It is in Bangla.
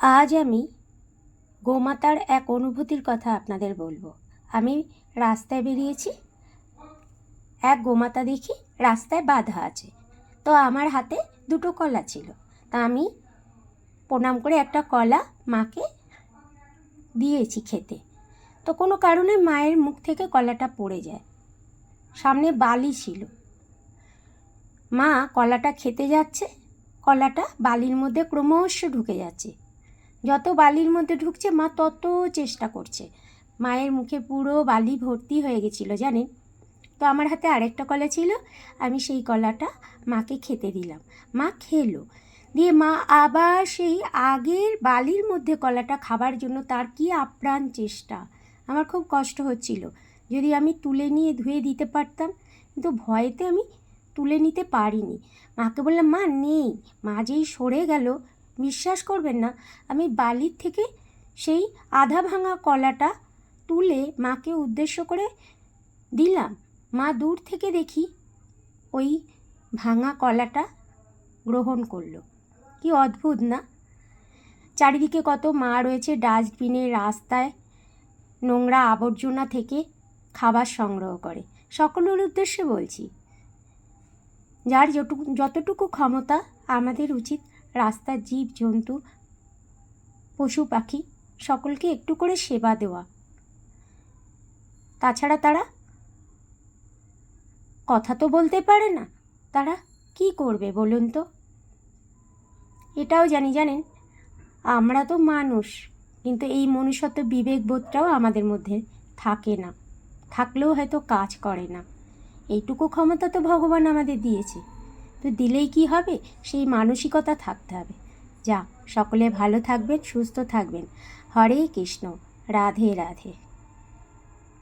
আজ আমি গোমাতার এক অনুভূতির কথা আপনাদের বলবো। আমি রাস্তায় বেরিয়েছি, এক গোমাতা দেখি রাস্তায় বাঁধা আছে। তো আমার হাতে দুটো কলা ছিল, তা আমি প্রণাম করে একটা কলা মাকে দিয়েছি খেতে। তো কোনো কারণে মায়ের মুখ থেকে কলাটা পড়ে যায়, সামনে বালি ছিল। মা কলাটা খেতে যাচ্ছে, কলাটা বালির মধ্যে ক্রমশ ঢুকে যাচ্ছে। যত বালির মধ্যে ঢুকছে মা তত চেষ্টা করছে। মায়ের মুখে পুরো বালি ভর্তি হয়ে গেছিলো জানেন। তো আমার হাতে আরেকটা কলা ছিল, আমি সেই কলাটা মাকে খেতে দিলাম। মা খেলো, দিয়ে মা আবার সেই আগের বালির মধ্যে কলাটা খাবার জন্য তার কি আপ্রাণ চেষ্টা। আমার খুব কষ্ট হচ্ছিল, যদি আমি তুলে নিয়ে ধুয়ে দিতে পারতাম, কিন্তু ভয়েতে আমি তুলে নিতে পারিনি। মাকে বললাম, মা নেই। মা যেই সরে গেল, বিশ্বাস করবেন না, আমি বালির থেকে সেই আধা ভাঙা কলাটা তুলে মাকে উদ্দেশ্য করে দিলাম। মা দূর থেকে দেখি ওই ভাঙা কলাটা গ্রহণ করলো। কি অদ্ভুত না? চারিদিকে কত মা রয়েছে ডাস্টবিনে, রাস্তায় নোংরা আবর্জনা থেকে খাবার সংগ্রহ করে। সকলের উদ্দেশ্যে বলছি, যার যতটুকু ক্ষমতা, আমাদের উচিত রাস্তার জীব জন্তু, পশু পাখি সকলকে একটু করে সেবা দেওয়া। তাছাড়া তারা কথা তো বলতে পারে না, তারা কি করবে বলুন তো? এটাও জানেন, আমরা তো মানুষ, কিন্তু এই মনুষ্যত্ব বিবেকবোধটাও আমাদের মধ্যে থাকে না, থাকলেও হয়তো কাজ করে না। এইটুকু ক্ষমতা তো ভগবান আমাদের দিয়েছে, তো দিলেই কি হবে, সেই মানসিকতা থাকতে হবে। সকলে ভালো থাকবেন, সুস্থ থাকবেন। হরে কৃষ্ণ, রাধে রাধে।